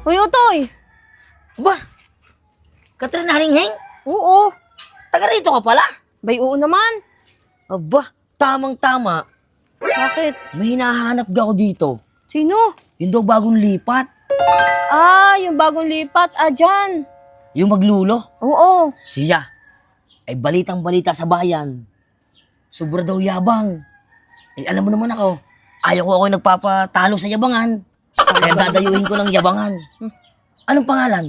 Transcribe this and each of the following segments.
Hoy, Utoy! Ba? Katrina Halingheng? Oo. Taga rito ka pala? Bay, oo naman. Aba, tamang-tama. Bakit? May hinahanap ako dito. Sino? Yung daw bagong lipat. Yung bagong lipat. Dyan. Yung maglulo. Oo. Siya. Ay balitang-balita sa bayan. Sobra daw yabang. Eh, alam mo naman ako. Ayaw ko nagpapatalo sa yabangan. Kaya dadayuhin ko ng yabangan. Anong pangalan?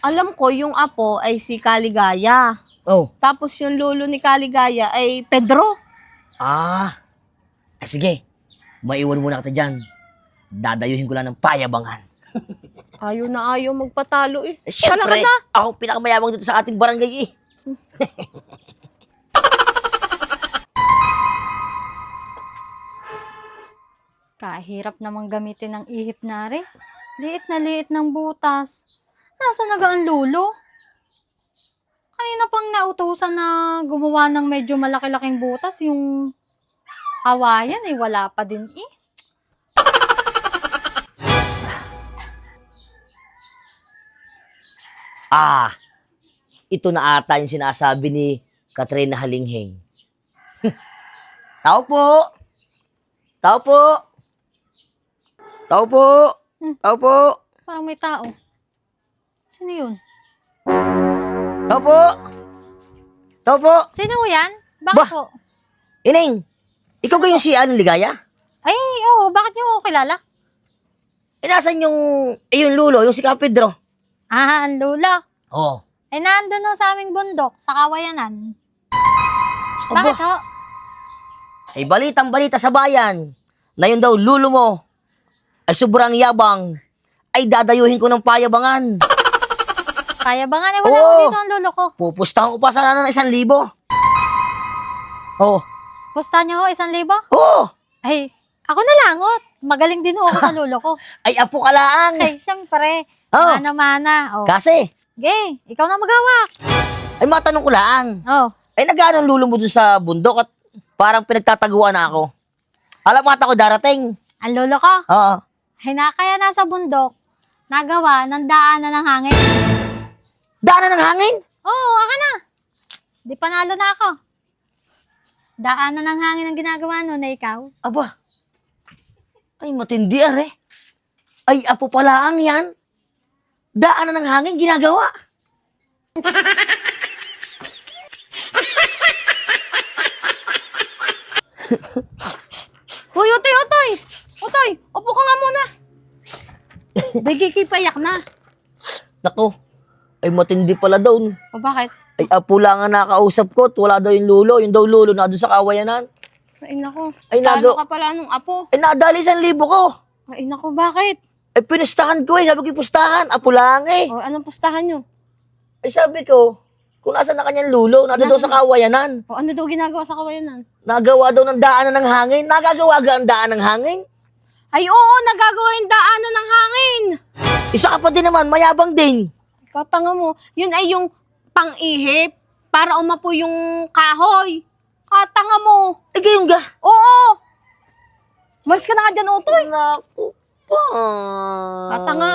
Alam ko, yung apo ay si Kaligaya. Oh. Tapos yung lolo ni Kaligaya ay Pedro. Sige. Maiwan muna kita dyan. Dadayuhin ko lang ng payabangan. Ayaw na ayaw magpatalo eh. Siyempre, Kala ka na. ako pinakamayabang dito sa ating barangay eh. Kahirap namang gamitin ng ihip nare. Liit na liit ng butas. Nasa naga ang lulo? Kanina pang nautusan na gumawa ng medyo malaki-laking butas. Yung kawayan eh, wala pa din eh. Ito na ata yung sinasabi ni Katrina Halingheng. Tao po! Tao po! Tao po! Tao po! Parang may tao. Sino yun? Tao po! Tao po! Sino yan? Bakit Bah! po? Ineng, ikaw ba yung si Anong Ligaya? Ay, oo. Bakit niyo ako kilala? Nasan yung lulo, yung si Kapedro? Ang lula. Oo. Eh, nandun ho sa aming bundok, sa Kawayanan. Aba. Bakit ho? Ay balitang-balita sa bayan na yun daw lulo mo ay sobrang yabang ay dadayuhin ko ng payabangan. Kaya ba nga na wala Oo. ko dito ang lolo ko? Pupustahan ko pa sana ng 1,000. Oo. Pusta niyo ho, 1,000? Oo. Ay, ako na langot. Magaling din ho ako sa lolo ko. Ay apo ka lang. Ay, syempre. Oh. Mana-mana. Oh. Kasi, Gay, ikaw na maghawak. ay matanong ko lang. Oh. Ay nagano ang lulo mo dun sa bundok at parang pinagtataguan na ako. Alam mo ata ko darating. Ang lolo ko, Oo. ay kaya nasa bundok, nagawa ng daanan ng hangin. Daanan ng hangin? Oo, aka na. Di panalo na ako. Daanan ng hangin ang ginagawa no na ikaw. Aba. Ay matindi are. Ay apo pala ang yan. Daanan ng hangin ginagawa. Hoy, Utoy, Utoy! Utoy, upo ka nga muna. Bigay payak na. Nako. Ay matindi pala daw. O bakit? Ay apo lang ang nakausap ko at wala daw yung lulo. Yung daw lulo na doon sa Kawayanan. Ay nako. Ay, Talo nago. ka pala nung apo. Ay nadali 1,000 ko. Ay nako, bakit? Ay pinustahan ko eh. Sabi ko pustahan. Apo lang eh. O anong pustahan nyo? Ay sabi ko, kung nasa na kanyang lulo, nado daw sa Kawayanan. O ano daw ginagawa sa Kawayanan? Nagawa daw ng daanan ng hangin. Nagagawa ga ang daan ng hangin? Ay oo, nagagawa yung daanan ng hangin. Isa ka pa din naman, mayabang din. Katanga mo. Yun ay yung pang-ihip para umapo yung kahoy. Katanga mo. Ay gayong ga. Oo. Malis ka na nga dyan, Utoy. Naku pa. Katanga.